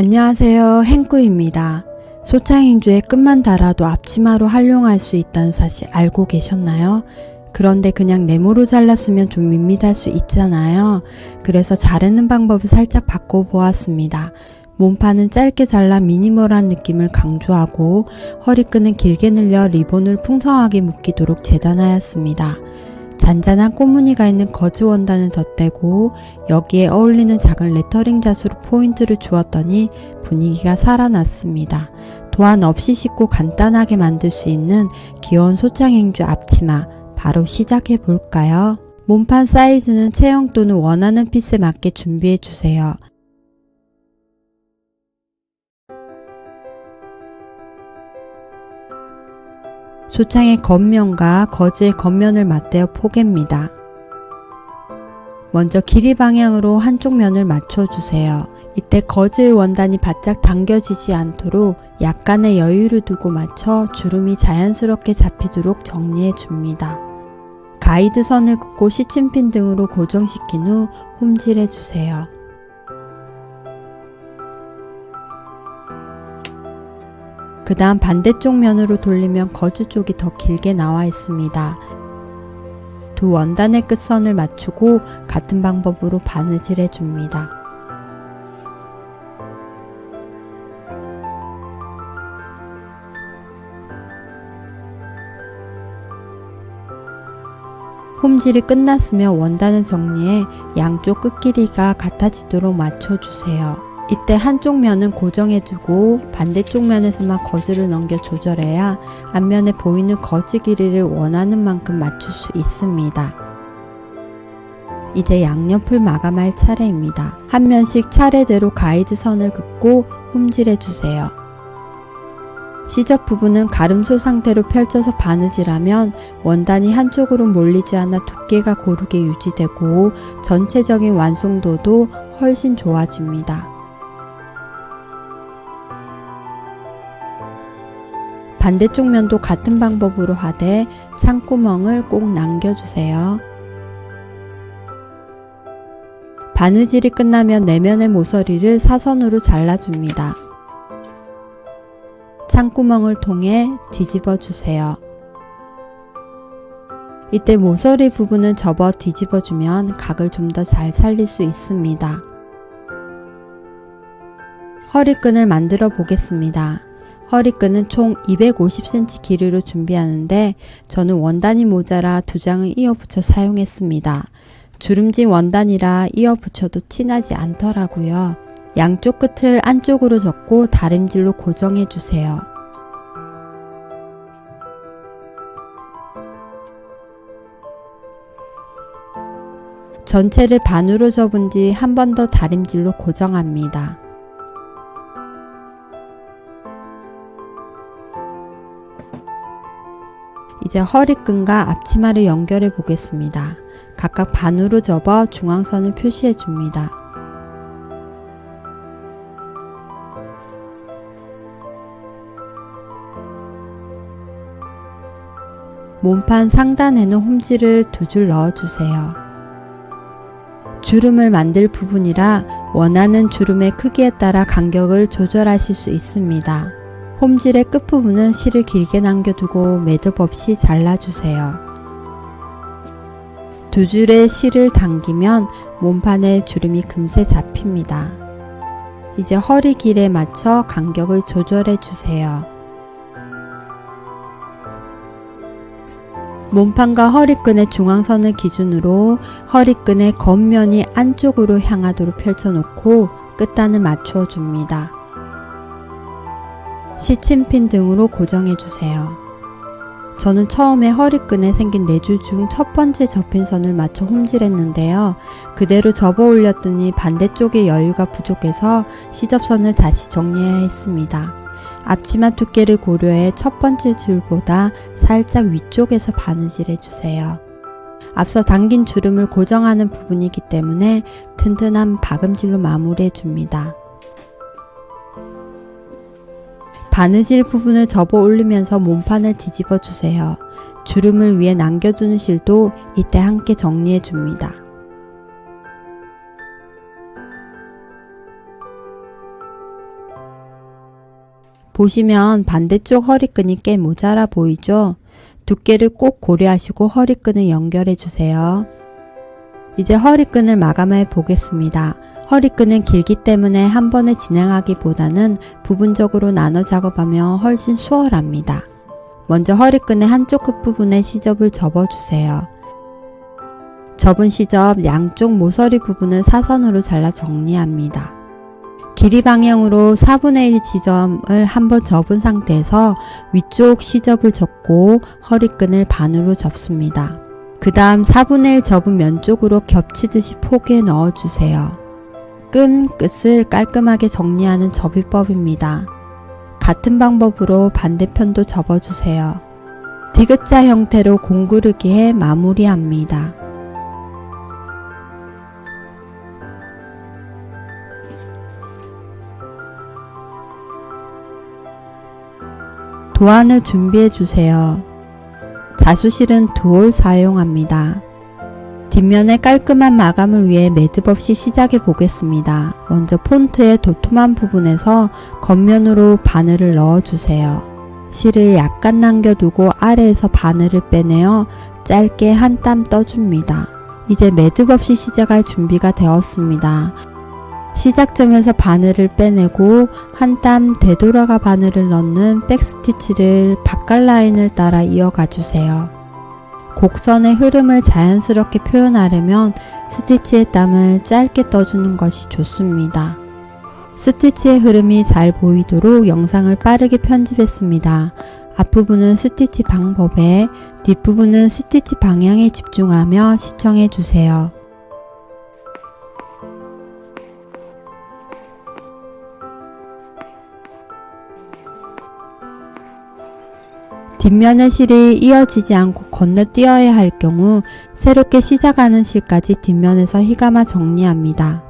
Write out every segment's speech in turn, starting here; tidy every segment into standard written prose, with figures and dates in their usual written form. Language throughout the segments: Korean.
안녕하세요. 행꾸입니다. 소창행주에 끝만 달아도 앞치마로 활용할 수 있다는 사실 알고 계셨나요? 그런데 그냥 네모로 잘랐으면 좀 밋밋할 수 있잖아요. 그래서 자르는 방법을 살짝 바꿔보았습니다. 몸판은 짧게 잘라 미니멀한 느낌을 강조하고 허리끈은 길게 늘려 리본을 풍성하게 묶이도록 재단하였습니다. 잔잔한 꽃무늬가 있는 거즈 원단을 덧대고 여기에 어울리는 작은 레터링 자수로 포인트를 주었더니 분위기가 살아났습니다. 도안 없이 씻고 간단하게 만들 수 있는 귀여운 소창행주 앞치마 바로 시작해 볼까요? 몸판 사이즈는 체형 또는 원하는 핏에 맞게 준비해 주세요. 소창의 겉면과 거즈의 겉면을 맞대어 포갭니다. 먼저 길이 방향으로 한쪽 면을 맞춰주세요. 이때 거즈의 원단이 바짝 당겨지지 않도록 약간의 여유를 두고 맞춰 주름이 자연스럽게 잡히도록 정리해 줍니다. 가이드 선을 긋고 시침핀 등으로 고정시킨 후 홈질해 주세요. 그 다음 반대쪽 면으로 돌리면 거즈 쪽이 더 길게 나와 있습니다. 두 원단의 끝선을 맞추고 같은 방법으로 바느질 해줍니다. 홈질이 끝났으면 원단을 정리해 양쪽 끝 길이가 같아지도록 맞춰주세요. 이때 한쪽 면은 고정해두고 반대쪽 면에서만 거즈를 넘겨 조절해야 앞면에 보이는 거즈 길이를 원하는 만큼 맞출 수 있습니다. 이제 양옆을 마감할 차례입니다. 한 면씩 차례대로 가이드 선을 긋고 홈질해주세요. 시접 부분은 가름소 상태로 펼쳐서 바느질하면 원단이 한쪽으로 몰리지 않아 두께가 고르게 유지되고 전체적인 완성도도 훨씬 좋아집니다. 반대쪽 면도 같은 방법으로 하되 창구멍을 꼭 남겨주세요. 바느질이 끝나면 내면의 모서리를 사선으로 잘라줍니다. 창구멍을 통해 뒤집어 주세요. 이때 모서리 부분은 접어 뒤집어주면 각을 좀 더 잘 살릴 수 있습니다. 허리끈을 만들어 보겠습니다. 허리끈은 총 250cm 길이로 준비하는데 저는 원단이 모자라 두 장을 이어붙여 사용했습니다. 주름진 원단이라 이어붙여도 티나지 않더라고요. 양쪽 끝을 안쪽으로 접고 다림질로 고정해 주세요. 전체를 반으로 접은 뒤 한 번 더 다림질로 고정합니다. 이제 허리끈과 앞치마를 연결해 보겠습니다. 각각 반으로 접어 중앙선을 표시해 줍니다. 몸판 상단에는 홈질을 2줄 넣어주세요. 주름을 만들 부분이라 원하는 주름의 크기에 따라 간격을 조절하실 수 있습니다. 홈질의 끝부분은 실을 길게 남겨두고 매듭 없이 잘라주세요. 2줄의 실을 당기면 몸판에 주름이 금세 잡힙니다. 이제 허리 길에 맞춰 간격을 조절해 주세요. 몸판과 허리끈의 중앙선을 기준으로 허리끈의 겉면이 안쪽으로 향하도록 펼쳐놓고 끝단을 맞추어 줍니다. 시침핀 등으로 고정해 주세요. 저는 처음에 허리끈에 생긴 4줄 중 첫 번째 접힌 선을 맞춰 홈질했는데요. 그대로 접어 올렸더니 반대쪽에 여유가 부족해서 시접선을 다시 정리해야 했습니다. 앞치마 두께를 고려해 첫 번째 줄보다 살짝 위쪽에서 바느질 해주세요. 앞서 당긴 주름을 고정하는 부분이기 때문에 튼튼한 박음질로 마무리해 줍니다. 바느질 부분을 접어 올리면서 몸판을 뒤집어 주세요. 주름을 위에 남겨두는 실도 이때 함께 정리해 줍니다. 보시면 반대쪽 허리끈이 꽤 모자라 보이죠? 두께를 꼭 고려하시고 허리끈을 연결해 주세요. 이제 허리끈을 마감해 보겠습니다. 허리끈은 길기 때문에 한 번에 진행하기보다는 부분적으로 나눠 작업하면 훨씬 수월합니다. 먼저 허리끈의 한쪽 끝부분에 시접을 접어주세요. 접은 시접 양쪽 모서리 부분을 사선으로 잘라 정리합니다. 길이 방향으로 4분의 1 지점을 한번 접은 상태에서 위쪽 시접을 접고 허리끈을 반으로 접습니다. 그 다음 4분의 1 접은 면 쪽으로 겹치듯이 포개에 넣어주세요. 끈 끝을 깔끔하게 정리하는 접이법입니다. 같은 방법으로 반대편도 접어주세요. 디귿자 형태로 공구르기 해 마무리합니다. 도안을 준비해 주세요. 자수실은 2올 사용합니다. 뒷면에 깔끔한 마감을 위해 매듭 없이 시작해 보겠습니다. 먼저 폰트의 도톰한 부분에서 겉면으로 바늘을 넣어 주세요. 실을 약간 남겨두고 아래에서 바늘을 빼내어 짧게 한 땀 떠줍니다. 이제 매듭 없이 시작할 준비가 되었습니다. 시작점에서 바늘을 빼내고 한 땀 되돌아가 바늘을 넣는 백스티치를 바깥 라인을 따라 이어가 주세요. 곡선의 흐름을 자연스럽게 표현하려면 스티치의 땀을 짧게 떠주는 것이 좋습니다. 스티치의 흐름이 잘 보이도록 영상을 빠르게 편집했습니다. 앞부분은 스티치 방법에, 뒷부분은 스티치 방향에 집중하며 시청해 주세요. 뒷면의 실이 이어지지 않고 건너뛰어야 할 경우 새롭게 시작하는 실까지 뒷면에서 휘감아 정리합니다.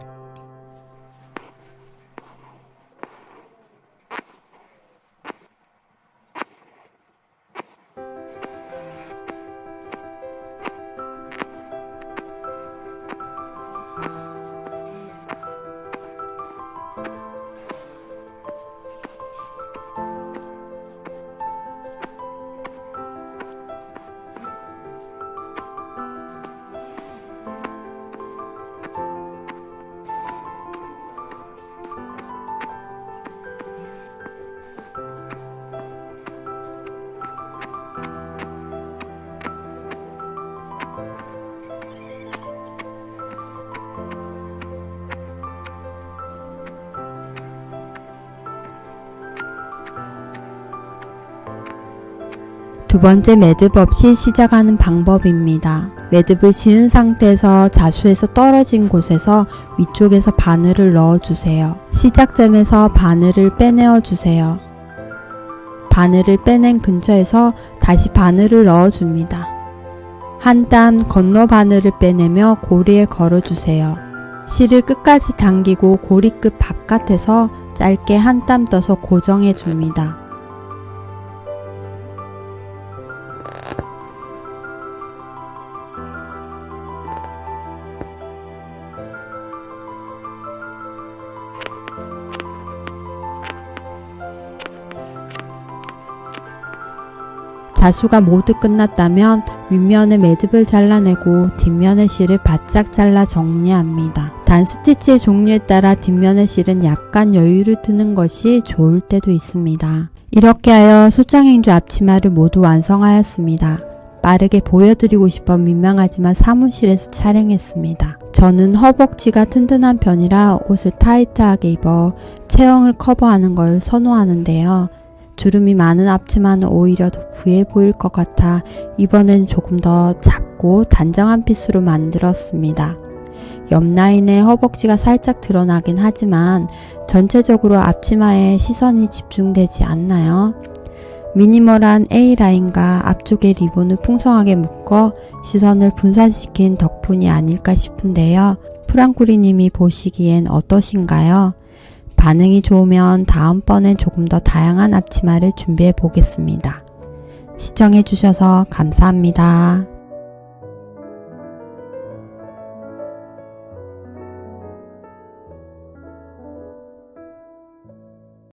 두 번째 매듭 없이 시작하는 방법입니다. 매듭을 지은 상태에서 자수에서 떨어진 곳에서 위쪽에서 바늘을 넣어주세요. 시작점에서 바늘을 빼내어 주세요. 바늘을 빼낸 근처에서 다시 바늘을 넣어줍니다. 한 땀 건너 바늘을 빼내며 고리에 걸어주세요. 실을 끝까지 당기고 고리 끝 바깥에서 짧게 한 땀 떠서 고정해 줍니다. 자수가 모두 끝났다면 윗면의 매듭을 잘라내고 뒷면의 실을 바짝 잘라 정리합니다. 단 스티치의 종류에 따라 뒷면의 실은 약간 여유를 두는 것이 좋을 때도 있습니다. 이렇게 하여 소창행주 앞치마를 모두 완성하였습니다. 빠르게 보여드리고 싶어 민망하지만 사무실에서 촬영했습니다. 저는 허벅지가 튼튼한 편이라 옷을 타이트하게 입어 체형을 커버하는 걸 선호하는데요. 주름이 많은 앞치마는 오히려 더 부해 보일 것 같아 이번엔 조금 더 작고 단정한 핏으로 만들었습니다. 옆 라인에 허벅지가 살짝 드러나긴 하지만 전체적으로 앞치마에 시선이 집중되지 않나요? 미니멀한 A라인과 앞쪽에 리본을 풍성하게 묶어 시선을 분산시킨 덕분이 아닐까 싶은데요. 프랑꾸리님이 보시기엔 어떠신가요? 반응이 좋으면 다음번엔 조금 더 다양한 앞치마를 준비해 보겠습니다. 시청해 주셔서 감사합니다.